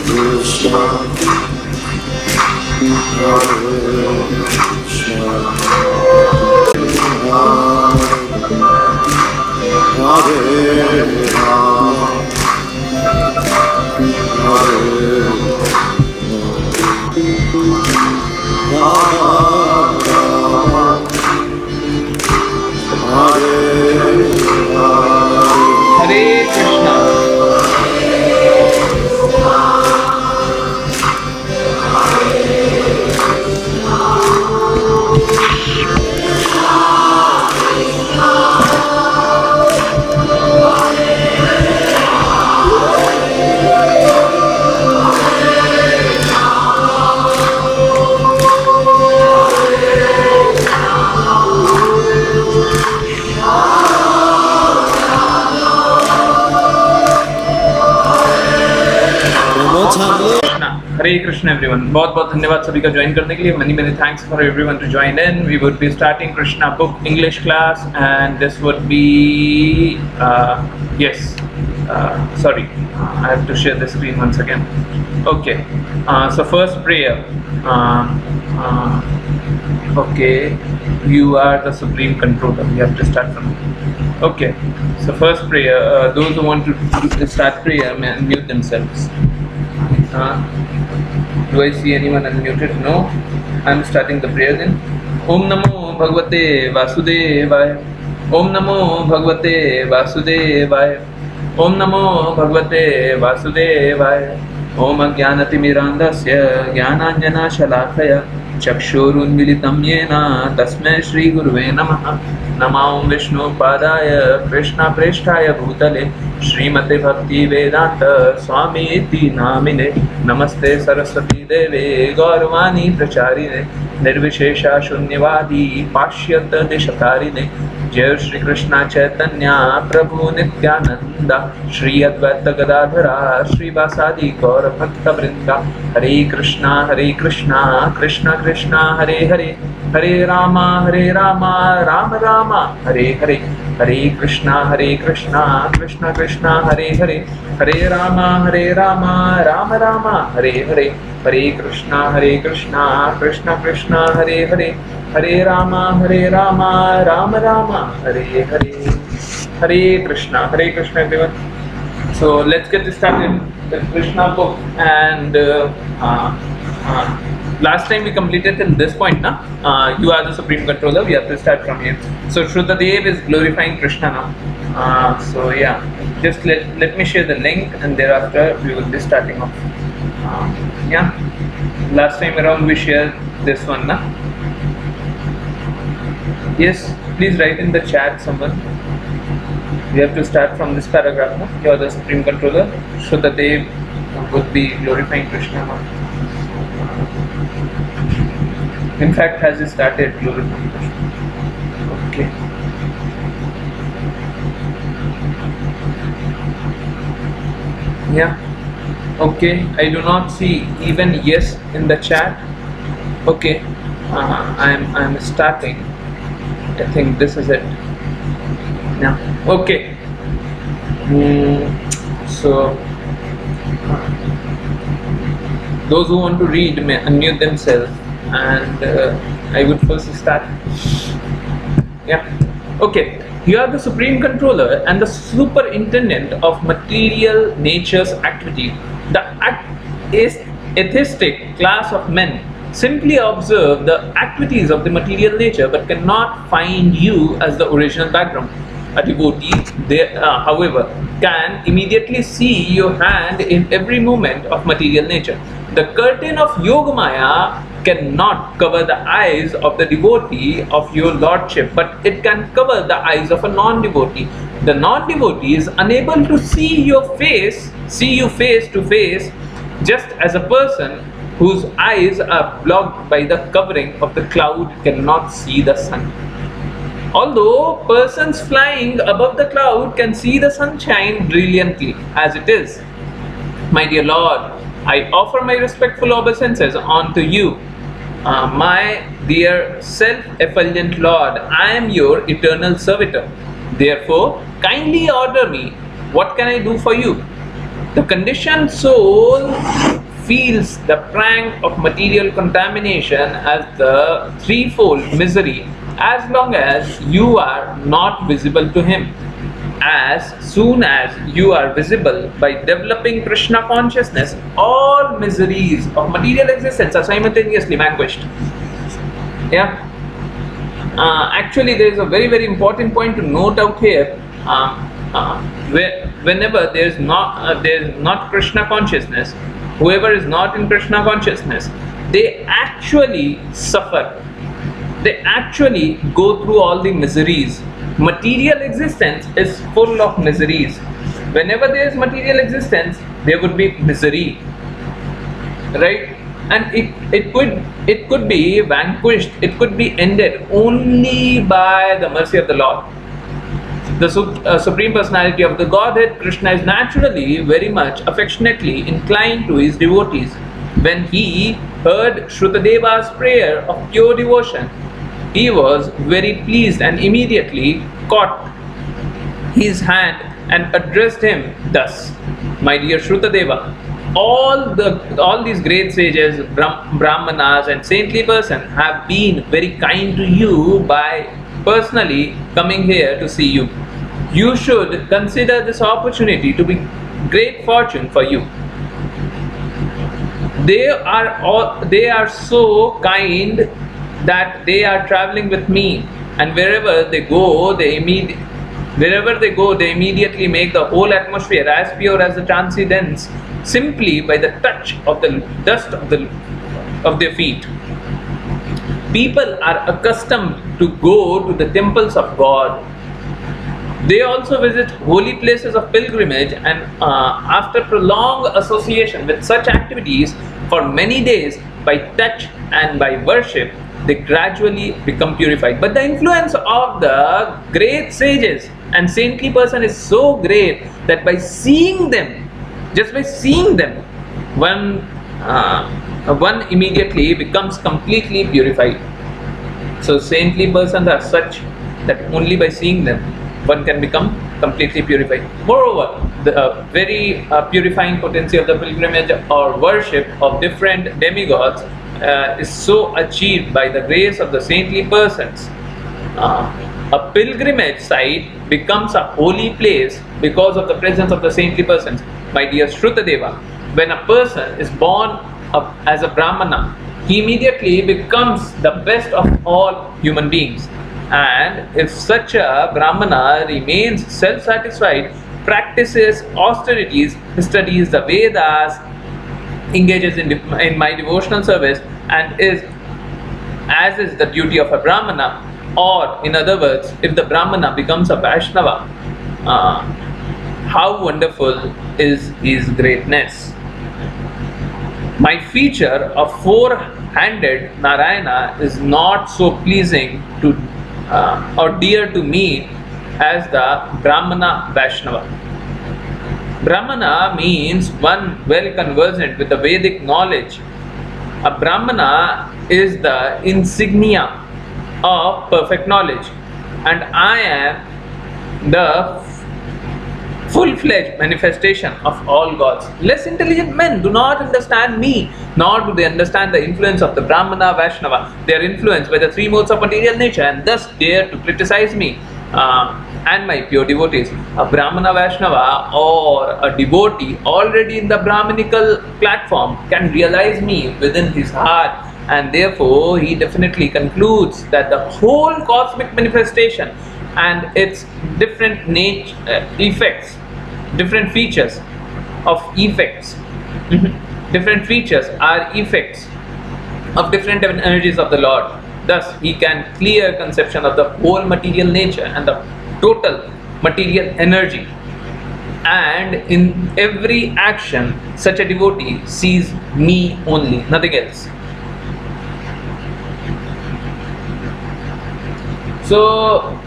Krishna, Hare Krishna, Hare Rama, Hare Rama, Hare Hare Krishna. हरे Krishna everyone, बहुत बहुत धन्यवाद सभी का ज्वाइन करने के लिए. many many thanks for everyone to join in. We would be starting Krishna Book English class and this would be sorry, I have to share the screen once again. Okay, so first prayer. Okay, you are the supreme controller. We have to start from here. Okay, so first prayer. Those who want to start prayer may unmute themselves. Do I see anyone unmuted? No. I'm starting the prayer then. Om Namo Bhagavate Vasudevaya. Om Namo Bhagavate Vasudevaya. Om Namo Bhagavate Vasudevaya. Om Ajnanatimirandasya Jnananjana Shalakaya Chakshurunmilitam Yena Tasmai Shri Guruve Namaha. Namo Vishnu Padaya Krishna Presthaya Bhutale Srimate Bhakti Vedanta Swami Iti Namine. Namaste Saraswati Deve Gaurvani Pracharine Nirvishesha Shunyavadi Pashyata Deshakarine. Jai Shri Krishna Chaitanya Prabhu Nityananda Shri Advaita Gadadhara Shri Vasadi Gaura Bhakta Vrinda. Hare Krishna Krishna Krishna Hare Hare Hare Rama Rama Rama Hare Hare. Hare Krishna Krishna Krishna Hare Hare Hare Rama Rama Rama Hare Hare. Hare Krishna Krishna Krishna Hare Hare Hare Rama Rama Rama Hare Hare. Hare Krishna everyone. So let's get started with Krishna book and last time we completed till this point, na? You are the supreme controller. We have to start from here. So Shrudadev is glorifying Krishna now. So yeah, just let me share the link and thereafter we will be starting off. Yeah, last time around we shared this one, na? Yes, please write in the chat someone. We have to start from this paragraph, na? You are the supreme controller. Shrudadev would be glorifying Krishna now. In fact, has it started glorifying Krishna? Okay. Yeah. Okay. I do not see even yes in the chat. Okay. I'm starting. I think this is it. Yeah. Okay. So those who want to read may unmute themselves. And I would first start. Yeah. Okay. You are the supreme controller and the superintendent of material nature's activity. The atheistic class of men simply observe the activities of the material nature but cannot find you as the original background. A devotee, however, can immediately see your hand in every movement of material nature. The curtain of Yogamaya cannot cover the eyes of the devotee of your lordship, but it can cover the eyes of a non-devotee. The non-devotee is unable to see you face to face, just as a person whose eyes are blocked by the covering of the cloud cannot see the sun. Although persons flying above the cloud can see the sunshine brilliantly as it is. My dear Lord, I offer my respectful obeisances unto you. My dear self-effulgent Lord, I am your eternal servitor. Therefore, kindly order me. What can I do for you? The conditioned soul feels the prank of material contamination as the threefold misery as long as you are not visible to him. As soon as you are visible by developing Krishna consciousness, all miseries of material existence are simultaneously vanquished. Yeah. Actually, there is a very, very important point to note out here. Whenever there is not Krishna consciousness, whoever is not in Krishna consciousness, they actually suffer. They actually go through all the miseries. Material existence is full of miseries. Whenever there is material existence, there would be misery, right? And it could be vanquished, it could be ended only by the mercy of the Lord. The Supreme Personality of the Godhead, Krishna, is naturally very much affectionately inclined to his devotees. When he heard Shrutadeva's prayer of pure devotion, he was very pleased and immediately caught his hand and addressed him thus: "My dear Shrutadeva, all these great sages, Brahmanas and saintly persons have been very kind to you by personally coming here to see you. You should consider this opportunity to be great fortune for you. They are so kind that they are traveling with me, and wherever they go, they immediately make the whole atmosphere as pure as the transcendence simply by the touch of the dust of their feet. People are accustomed to go to the temples of God. They also visit holy places of pilgrimage, and after prolonged association with such activities for many days, by touch and by worship, they gradually become purified. But the influence of the great sages and saintly person is so great that by seeing them, just by seeing them, one immediately becomes completely purified. So saintly persons are such that only by seeing them one can become completely purified. Moreover, the very purifying potency of the pilgrimage or worship of different demigods is so achieved by the grace of the saintly persons. A pilgrimage site becomes a holy place because of the presence of the saintly persons. My dear Shrutadeva, when a person is born up as a Brahmana, he immediately becomes the best of all human beings. And if such a Brahmana remains self-satisfied, practices austerities, studies the Vedas, engages in my devotional service, and is as is the duty of a Brahmana, or in other words, if the Brahmana becomes a Vaishnava, how wonderful is his greatness. My feature of four-handed Narayana is not so pleasing to or dear to me as the Brahmana Vaishnava. Brahmana means one well conversant with the Vedic knowledge. A Brahmana is the insignia of perfect knowledge, and I am the full-fledged manifestation of all gods. Less intelligent men do not understand me, nor do they understand the influence of the Brahmana Vaishnava. They are influenced by the three modes of material nature and thus dare to criticize me and my pure devotees. A Brahmana Vaishnava or a devotee already in the Brahminical platform can realize me within his heart, and therefore he definitely concludes that the whole cosmic manifestation and its different effects, different features of effects, different features are effects of different energies of the Lord. Thus, he can clear conception of the whole material nature and the total material energy. And in every action, such a devotee sees me only, nothing else. So,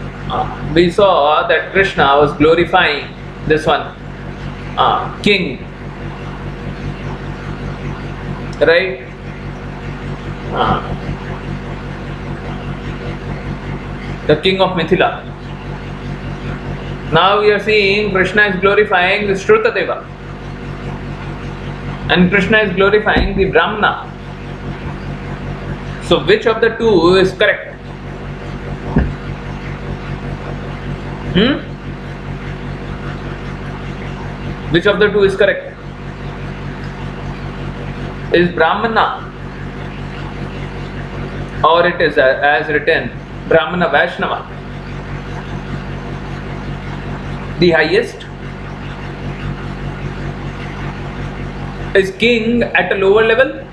we saw that Krishna was glorifying this one, king, right? The king of Mithila. Now we are seeing Krishna is glorifying the Shrutadeva. and Krishna is glorifying the Brahmana. So which of the two is correct? Which of the two is correct? Is Brahmana, or it is as written, Brahmana Vaishnava, the highest? Is king at a lower level?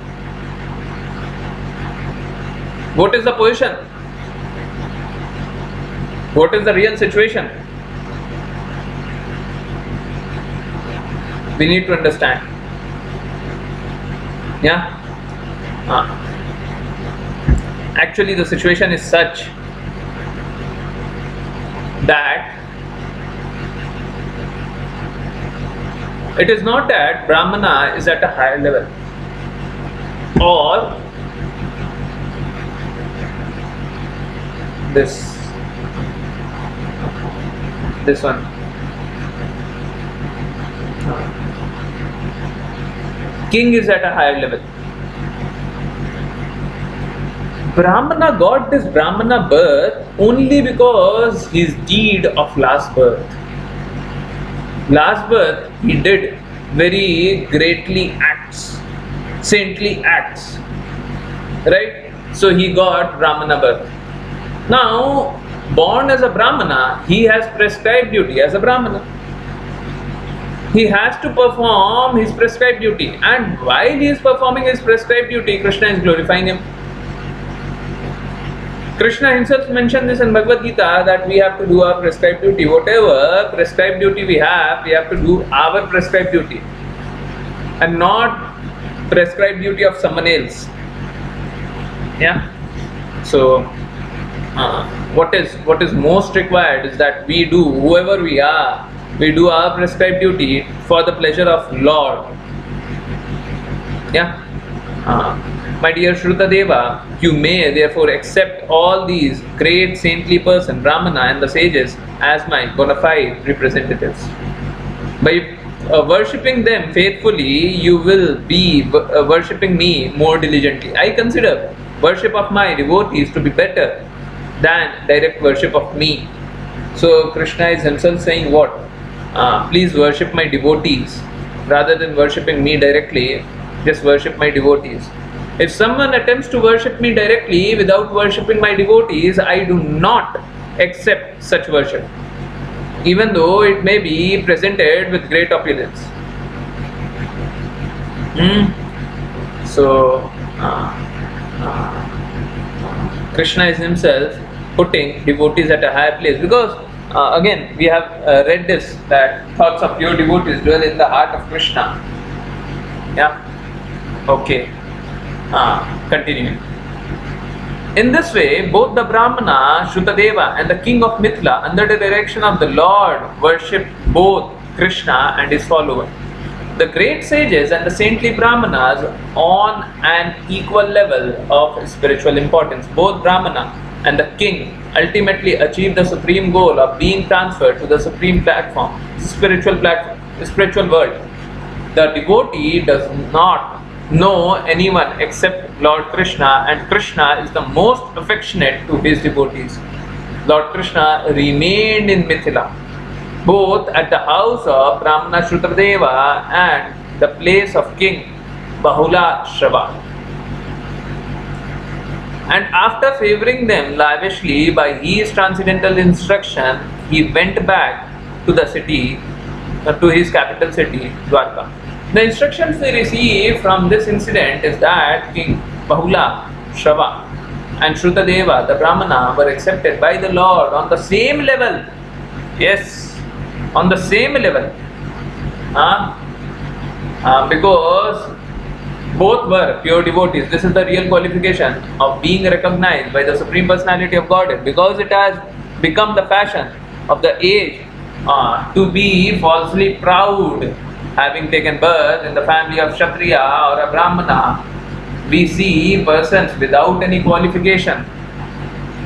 What is the position? What is the real situation? We need to understand. Yeah? Actually, the situation is such that it is not that Brahmana is at a higher level, or this one. King is at a higher level. Brahmana got this Brahmana birth only because his deed of last birth. Last birth he did very greatly acts, saintly acts, right? So he got Brahmana birth. Now, born as a Brahmana, he has prescribed duty as a Brahmana. He has to perform his prescribed duty, and while he is performing his prescribed duty, Krishna is glorifying him. Krishna himself mentioned this in Bhagavad Gita that we have to do our prescribed duty. Whatever prescribed duty we have to do our prescribed duty and not prescribed duty of someone else. Yeah. So what is most required is that we do, whoever we are, we do our prescribed duty for the pleasure of Lord. Yeah. My dear Shrutadeva, you may therefore accept all these great saintly persons, Brahmana and the sages, as my bona fide representatives. By worshipping them faithfully, you will be worshipping me more diligently. I consider worship of my devotees to be better than direct worship of me. So Krishna is himself saying what? Please worship my devotees. Rather than worshipping me directly, just worship my devotees. If someone attempts to worship me directly without worshipping my devotees, I do not accept such worship, even though it may be presented with great opulence. So Krishna is himself putting devotees at a higher place, because again we have read this, that thoughts of pure devotees dwell in the heart of Krishna. Yeah. Okay. Continuing. In this way, both the Brahmana, Shrutadeva, and the king of Mithila, under the direction of the Lord, worship both Krishna and his follower. The great sages and the saintly Brahmanas on an equal level of spiritual importance. Both Brahmana and the king ultimately achieve the supreme goal of being transferred to the supreme platform, spiritual world. The devotee does not know anyone except Lord Krishna, and Krishna is the most affectionate to his devotees. Lord Krishna remained in Mithila, both at the house of Brahmana Shrutadeva and the place of King Bahula Shrava. And after favoring them lavishly by his transcendental instruction, he went back to the city, to his capital city, Dwarka. The instructions they received from this incident is that King Bahula Shrava and Shrutadeva, the Brahmana, were accepted by the Lord on the same level. Yes, on the same level. Because both were pure devotees. This is the real qualification of being recognized by the Supreme Personality of Godhead, because it has become the fashion of the age to be falsely proud. Having taken birth in the family of Kshatriya or a Brahmana, we see persons without any qualification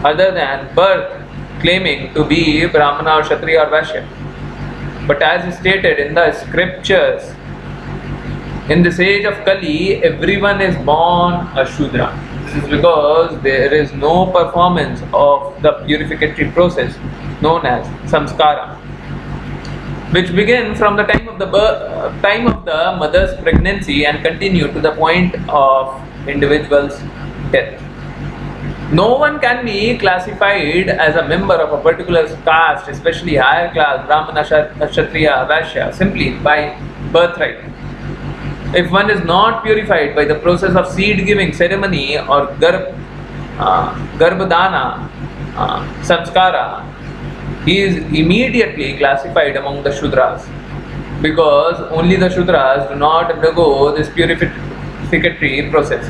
other than birth claiming to be Brahmana or Kshatriya or Vaishya. But as stated in the scriptures, In this age of Kali, everyone is born a Shudra. This is because there is no performance of the purificatory process known as samskara, which begin from the time of the time of the mother's pregnancy and continue to the point of individual's death. No one can be classified as a member of a particular caste, especially higher class, Brahmana, Kshatriya, Vaishya, simply by birthright. If one is not purified by the process of seed giving ceremony or garbhadana, samskara, he is immediately classified among the Shudras, because only the Shudras do not undergo this purificatory process.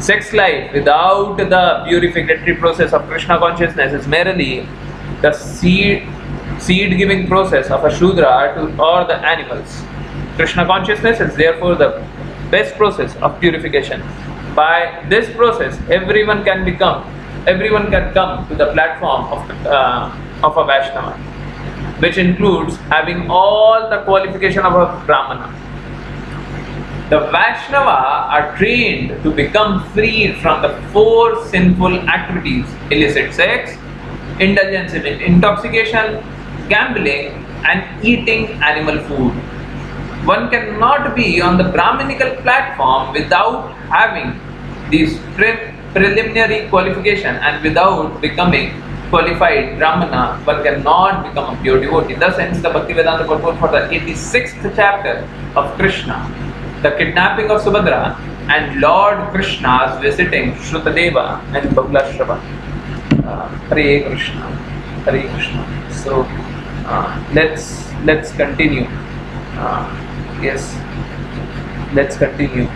Sex life without the purificatory process of Krishna consciousness is merely the seed giving process of a Shudra or the animals. Krishna consciousness is therefore the best process of purification. By this process, everyone can come to the platform of a Vaishnava, which includes having all the qualification of a Brahmana. The Vaishnava are trained to become freed from the four sinful activities: illicit sex, indulgence in intoxication, gambling, and eating animal food. One cannot be on the Brahminical platform without having these preliminary qualification, and without becoming qualified Brahmana, one cannot become a pure devotee. Thus ends the Bhaktivedanta purport for the 86th chapter of Krishna, the kidnapping of Subhadra, and Lord Krishna's visiting Shrutadeva and Bahulashrava. Hare Krishna, Hare Krishna. So let's continue. Yes, let's continue.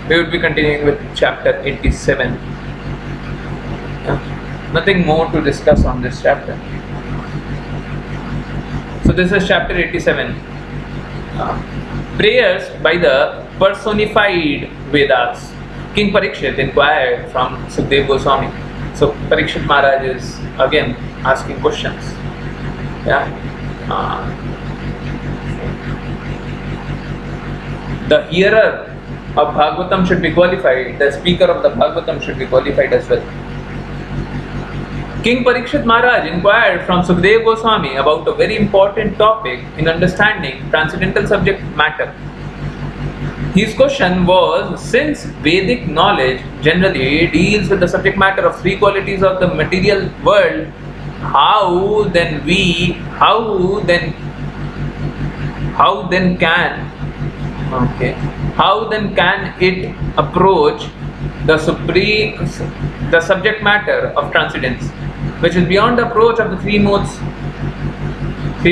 We will be continuing with chapter 87. Nothing more to discuss on this chapter. So this is chapter 87. Prayers by the personified Vedas. King Parikshit inquired from Sukdev Goswami. So Parikshit Maharaj is again asking questions. The hearer of Bhagavatam should be qualified. The speaker of the Bhagavatam should be qualified as well. King Parikshit Maharaj inquired from Sukdev Goswami about a very important topic in understanding transcendental subject matter. His question was, since Vedic knowledge generally deals with the subject matter of three qualities of the material world, how then can it approach the subject matter of transcendence, which is beyond the approach of the three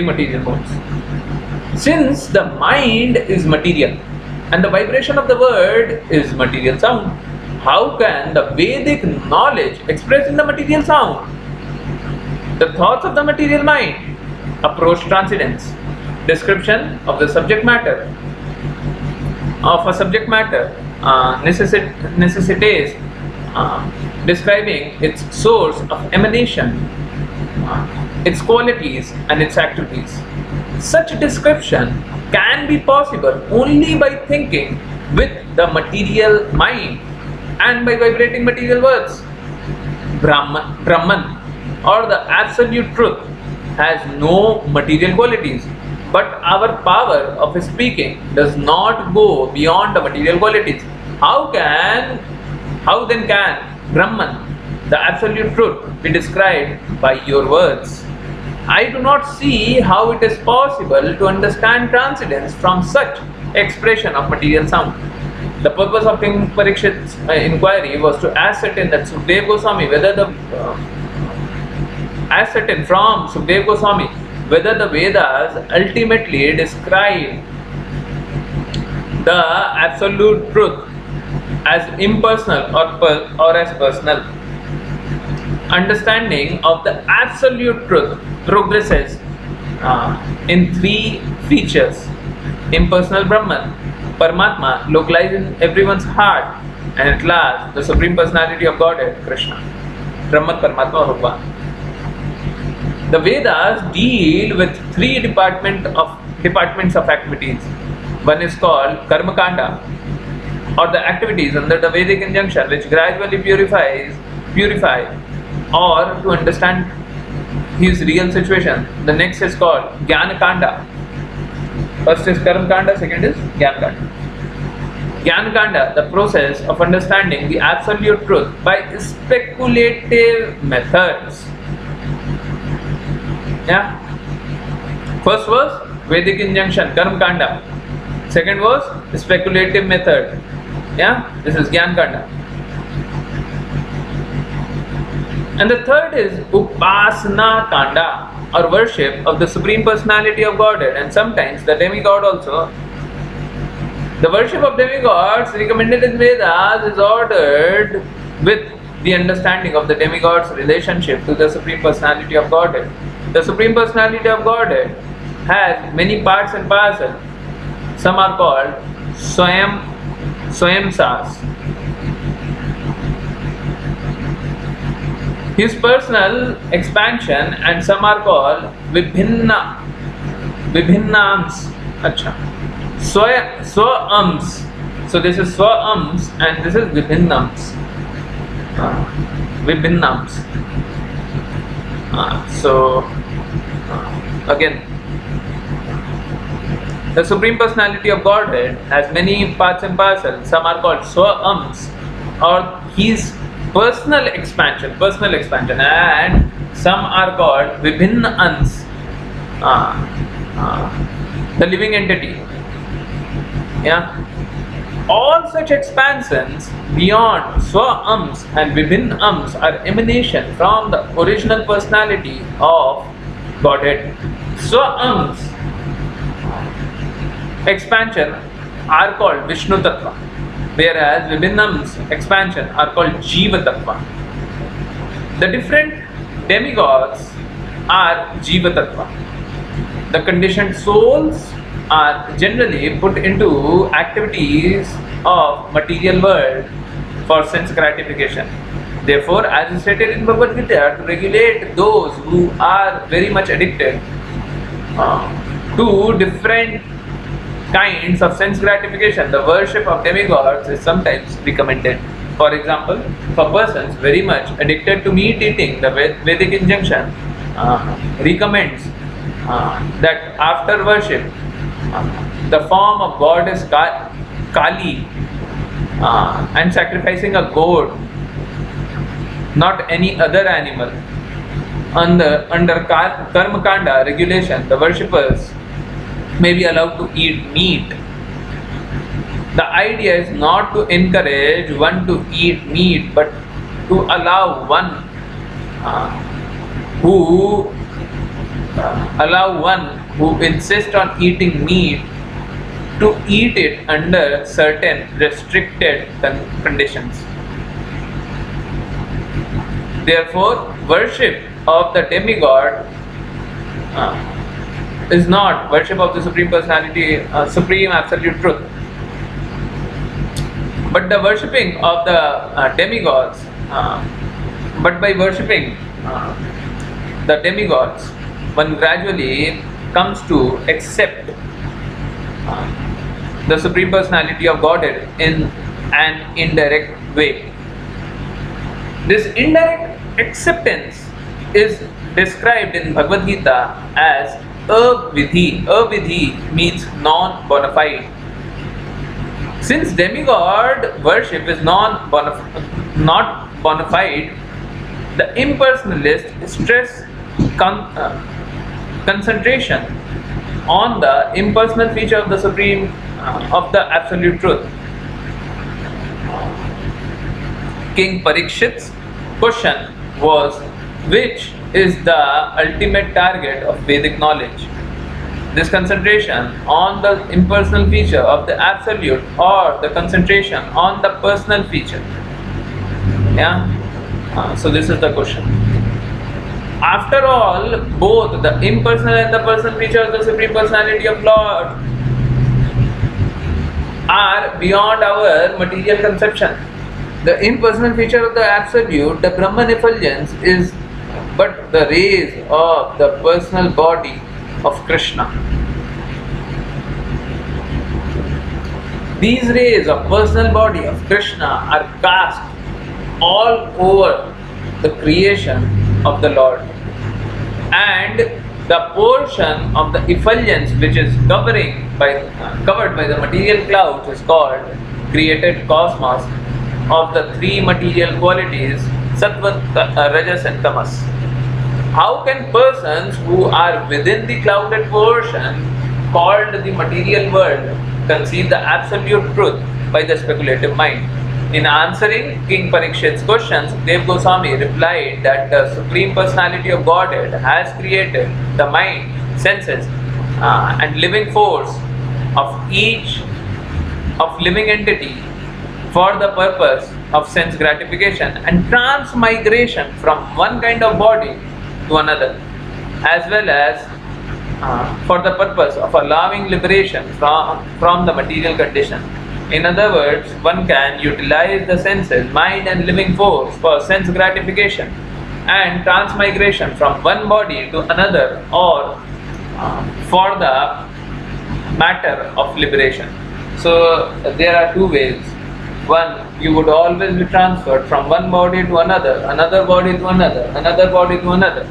material modes? Since the mind is material and the vibration of the word is material sound, how can the Vedic knowledge expressed in the material sound, the thoughts of the material mind, approach transcendence? Description of the subject matter necessitates describing its source of emanation, its qualities and its activities. Such description can be possible only by thinking with the material mind and by vibrating material words. Brahman or the absolute truth has no material qualities, but our power of speaking does not go beyond the material qualities. How then can Brahman, the absolute truth, be described by your words? I do not see how it is possible to understand transcendence from such expression of material sound. The purpose of King Parikshit's inquiry was to ascertain that Sukdev Goswami whether the Vedas ultimately describe the absolute truth as impersonal or as personal. Understanding of the absolute truth progresses in three features: impersonal Brahman, Paramatma localized in everyone's heart, and at last the Supreme Personality of Godhead, Krishna. Brahman, Paramatma or Bhagwan. The Vedas deal with three departments of activities: One is called Karma Kanda, or the activities under the Vedic injunction which gradually purify or to understand his real situation. The next is called Jnana Kanda. First is Karma Kanda, second is Jnana Kanda. Jnana Kanda, the process of understanding the absolute truth by speculative methods. Yeah. First was Vedic injunction, Karma Kanda. Second was speculative method. Yeah, this is Jnana Kanda. And the third is Upasana Kanda, or worship of the Supreme Personality of Godhead, and sometimes the demigod also. The worship of demigods recommended in Vedas is ordered with the understanding of the demigod's relationship to the Supreme Personality of Godhead. The Supreme Personality of Godhead has many parts and parcels. Some are called Swayamsas. His personal expansion, and some are called Vibhinnams. Acha. Swams. So this is Swams and this is Vibhinnams. Vibhinnams. Again, the Supreme Personality of Godhead has many parts and parcels. Some are called Swams, or his personal expansion, and some are called Vibhinnans, the living entity. Yeah. All such expansions beyond Swams and Vibhinnams are emanation from the original personality of Godhead. Swams expansion are called Vishnu Tattva, whereas Vibhinnams expansion are called Jiva Tattva. The different demigods are Jiva Tattva. The conditioned souls are generally put into activities of material world for sense gratification. Therefore, as stated in Bhagavad Gita, to regulate those who are very much addicted to different kinds of sense gratification, the worship of demigods is sometimes recommended. For example, for persons very much addicted to meat eating, the Vedic injunction recommends that after worship, the form of goddess Kali and sacrificing a goat, not any other animal. Under Karma Kanda regulation, the worshippers may be allowed to eat meat. The idea is not to encourage one to eat meat, but to allow one who insists on eating meat to eat it under certain restricted conditions. Therefore, worship of the demigod is not worship of the Supreme Personality, Supreme Absolute Truth. But the worshipping of the demigods, but by worshipping the demigods, one gradually comes to accept the Supreme Personality of Godhead in an indirect way. This indirect acceptance is described in Bhagavad Gita as avidhi. Avidhi means non-bona fide. Since demigod worship is not bona fide, the impersonalist stress concentration on the impersonal feature of the Supreme, of the Absolute Truth. King Parikshit's question was, which is the ultimate target of Vedic knowledge? This concentration on the impersonal feature of the Absolute, or the concentration on the personal feature? Yeah. So this is the question. After all, both the impersonal and the personal feature of the Supreme Personality of Lord are beyond our material conception. The impersonal feature of the Absolute, the Brahman effulgence, is but the rays of the personal body of Krishna. these rays of personal body of Krishna are cast all over the creation of the Lord, and the portion of the effulgence which is covered by the material clouds is called created cosmos of the three material qualities sattva, rajas and tamas. How can persons who are within the clouded portion called the material world conceive the absolute truth by the speculative mind? In answering King Parikshit's questions, Dev Goswami replied that the Supreme Personality of Godhead has created the mind, senses, and living force of each of living entity for the purpose of sense gratification and transmigration from one kind of body to another, as well as for the purpose of allowing liberation from the material condition. In other words, one can utilize the senses, mind and living force for sense gratification and transmigration from one body to another, or for the matter of liberation. So there are two ways. One, you would always be transferred from one body to another, another body to another, another body to another,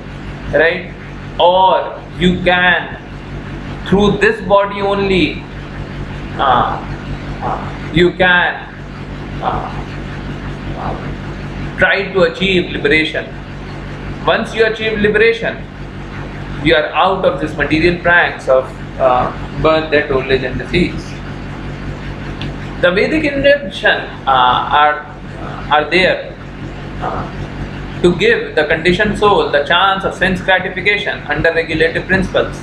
right? Or you can, through this body only, you can try to achieve liberation. Once you achieve liberation, you are out of this material pranks of birth, death, old age and disease. The Vedic injunction are there to give the conditioned soul the chance of sense gratification under regulative principles,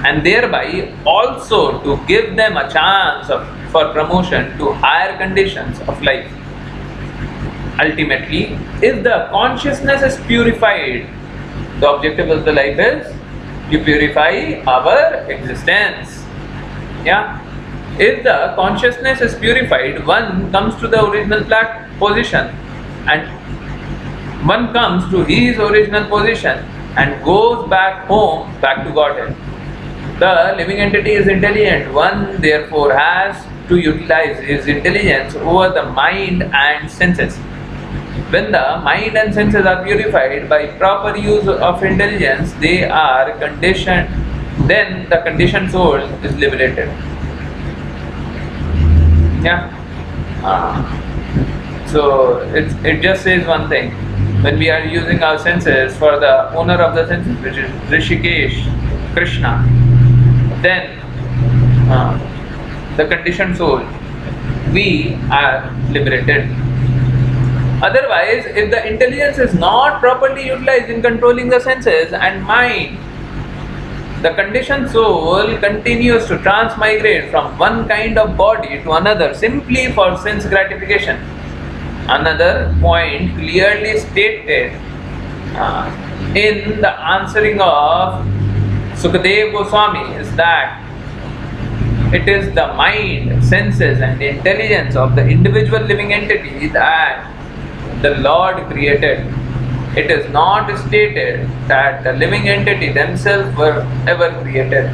and thereby also to give them a chance for promotion to higher conditions of life. Ultimately, if the consciousness is purified, the objective of the life is to purify our existence. Yeah. If the consciousness is purified, one comes to the original position, and one comes to his original position and goes back home, back to Godhead. The living entity is intelligent. One therefore has to utilize his intelligence over the mind and senses. When the mind and senses are purified by proper use of intelligence, they are conditioned. Then the conditioned soul is liberated. Yeah. So it just says one thing. When we are using our senses for the owner of the senses, which is Rishikesh, Krishna, then the conditioned soul, we are liberated. Otherwise, if the intelligence is not properly utilized in controlling the senses and mind, the conditioned soul continues to transmigrate from one kind of body to another simply for sense gratification. Another point clearly stated in the answering of Sukadev Goswami is that it is the mind, senses and intelligence of the individual living entity that the Lord created. It is not stated that the living entity themselves were ever created.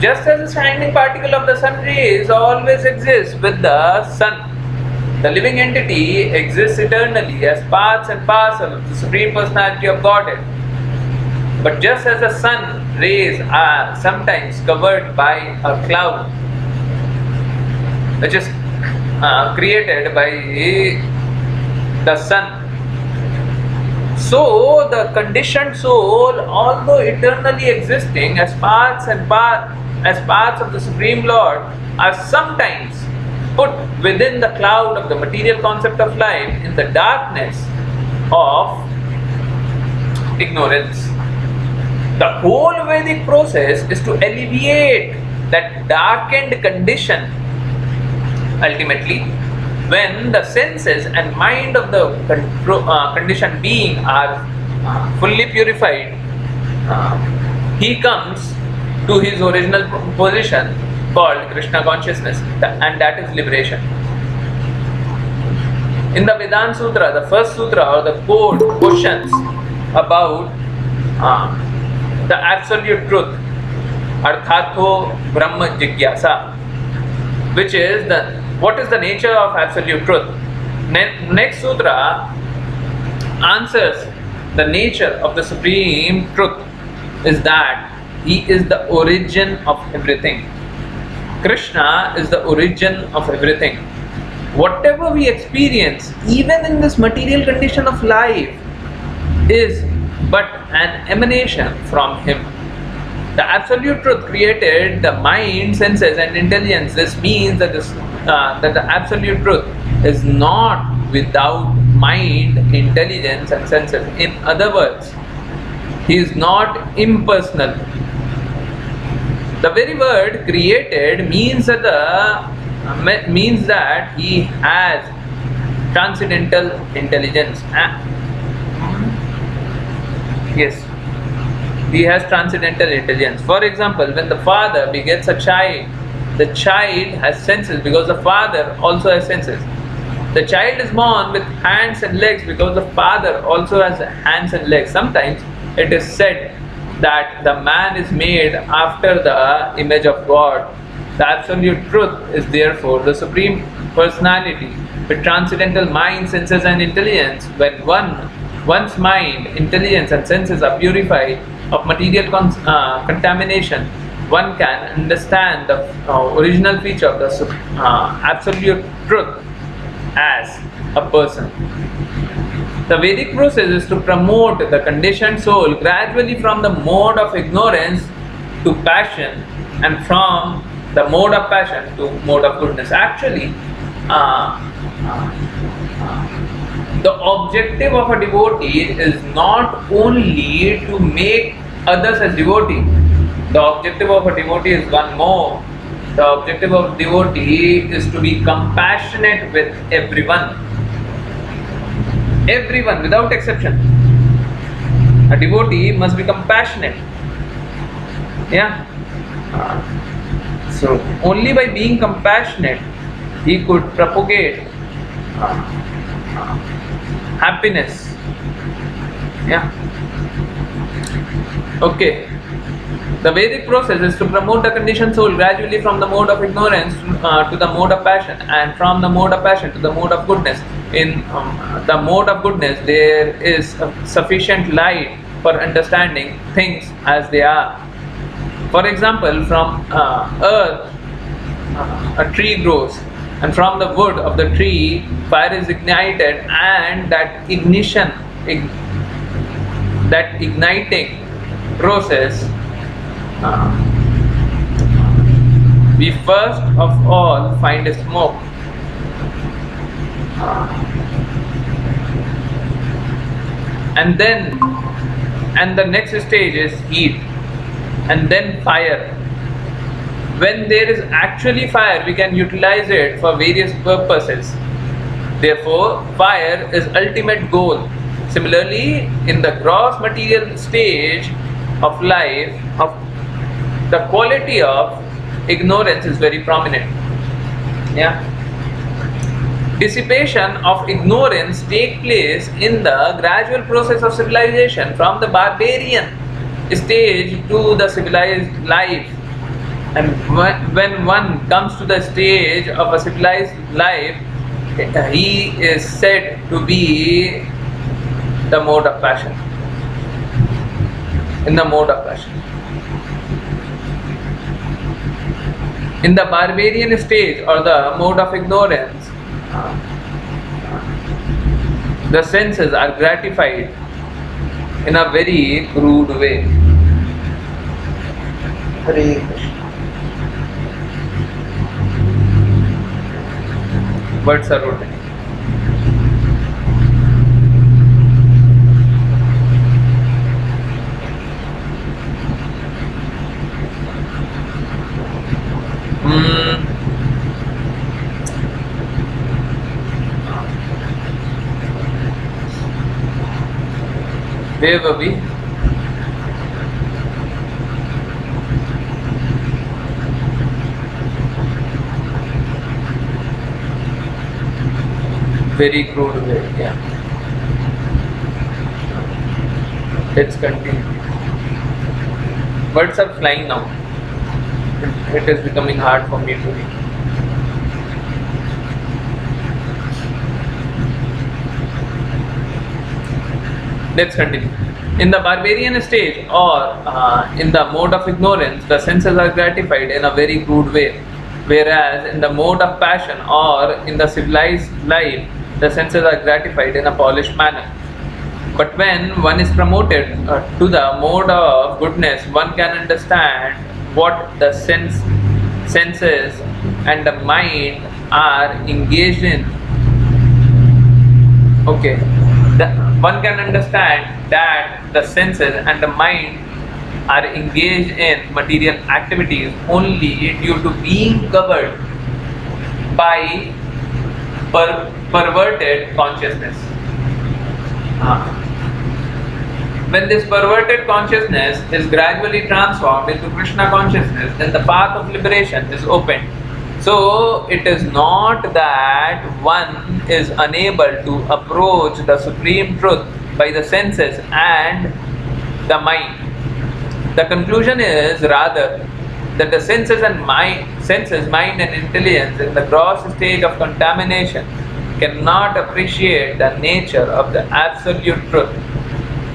Just as a shining particle of the sun rays always exists with the sun, the living entity exists eternally as parts and parcel of the Supreme Personality of Godhead. But just as the sun rays are sometimes covered by a cloud, which is created by the sun, so the conditioned soul, although eternally existing as parts of the Supreme Lord, are sometimes put within the cloud of the material concept of life in the darkness of ignorance. The whole Vedic process is to alleviate that darkened condition. Ultimately, when the senses and mind of the conditioned being are fully purified, he comes to his original position called Krishna consciousness, and that is liberation. In the Vedanta Sutra, the first sutra or the code questions about the absolute truth, Arthato Brahma Jigyasa. which is what is the nature of absolute truth. Next sutra answers the nature of the supreme truth is that he is the origin of everything. Krishna is the origin of everything. Whatever we experience, even in this material condition of life, is but an emanation from him. The absolute truth created the mind, senses, and intelligence. This means that that the absolute truth is not without mind, intelligence, and senses. In other words, he is not impersonal. The very word created means that he has transcendental intelligence. Yes, he has transcendental intelligence. For example, when the father begets a child, the child has senses because the father also has senses. The child is born with hands and legs because the father also has hands and legs. Sometimes it is said that the man is made after the image of God. The absolute truth is therefore the supreme personality with transcendental mind, senses, and intelligence. When one's mind, intelligence, and senses are purified of material contamination, one can understand the original feature of the absolute truth as a person. The Vedic process is to promote the conditioned soul gradually from the mode of ignorance to passion, and from the mode of passion to mode of goodness. Actually, the objective of a devotee is not only to make others as devotee. The objective of a devotee is one more. The objective of devotee is to be compassionate with everyone. Everyone, without exception. A devotee must be compassionate. Yeah. So only by being compassionate he could propagate happiness. Yeah. Okay. The Vedic process is to promote the conditioned soul gradually from the mode of ignorance to the mode of passion, and from the mode of passion to the mode of goodness. In the mode of goodness, there is sufficient light for understanding things as they are. For example, from earth, a tree grows, and from the wood of the tree, fire is ignited, and that igniting process, we first of all find a smoke. And the next stage is heat, and then fire. When there is actually fire, we can utilize it for various purposes. Therefore, fire is ultimate goal. Similarly, in the gross material stage of life, the quality of ignorance is very prominent. Yeah. Dissipation of ignorance take place in the gradual process of civilization from the barbarian stage to the civilized life. And when one comes to the stage of a civilized life, he is said to be the mode of passion. In the mode of passion. In the barbarian stage or the mode of ignorance, the senses are gratified in a very crude way. Hare Krishna. Words are written. Where were we? Very crude way, yeah. Let's continue. Birds are flying now. It is becoming hard for me to read. Let's continue. In the barbarian stage or in the mode of ignorance, the senses are gratified in a very crude way, whereas in the mode of passion or in the civilized life, the senses are gratified in a polished manner. But when one is promoted to the mode of goodness, one can understand what the senses and the mind are engaged in. Okay, one can understand that the senses and the mind are engaged in material activities only due to being covered by perverted consciousness. When this perverted consciousness is gradually transformed into Krishna consciousness, then the path of liberation is opened. So it is not that one is unable to approach the supreme truth by the senses and the mind. The conclusion is rather that the senses, mind and intelligence in the gross stage of contamination cannot appreciate the nature of the absolute truth.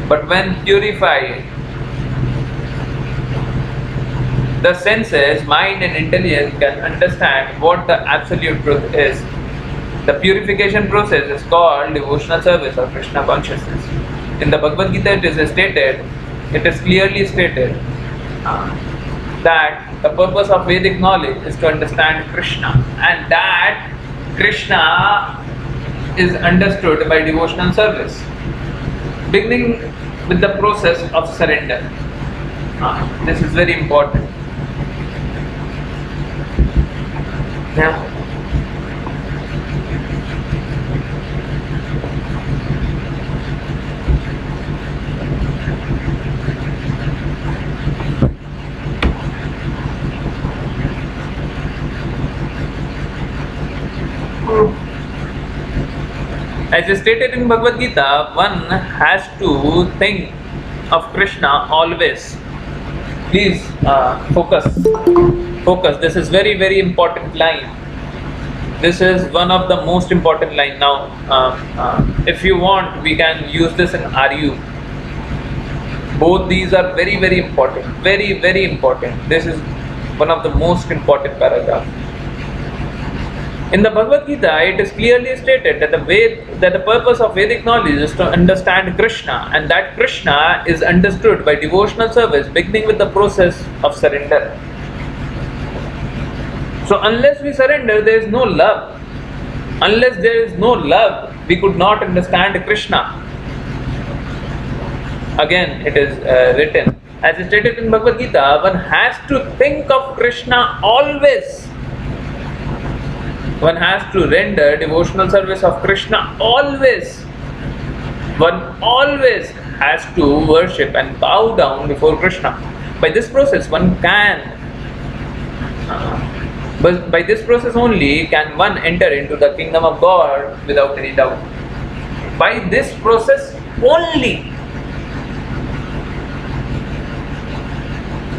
But when purified, the senses, mind and intelligence can understand what the absolute truth is. The purification process is called devotional service or Krishna consciousness. In the Bhagavad Gita it is clearly stated that the purpose of Vedic knowledge is to understand Krishna, and that Krishna is understood by devotional service, beginning with the process of surrender. This is very important. Yeah. As stated in Bhagavad Gita, one has to think of Krishna always. Please focus. This is very, very important line. This is one of the most important line. Now, if you want, we can use this in RU. Both these are very, very important. Very, very important. This is one of the most important paragraphs. In the Bhagavad Gita, it is clearly stated that the purpose of Vedic knowledge is to understand Krishna, and that Krishna is understood by devotional service, beginning with the process of surrender. So, unless we surrender, there is no love. Unless there is no love, we could not understand Krishna. Again, it is written, as stated in Bhagavad Gita, one has to think of Krishna always. One has to render devotional service of Krishna always. One always has to worship and bow down before Krishna. By this process, one can, but by this process only can one enter into the kingdom of God without any doubt. By this process only.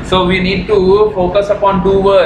So we need to focus upon two words.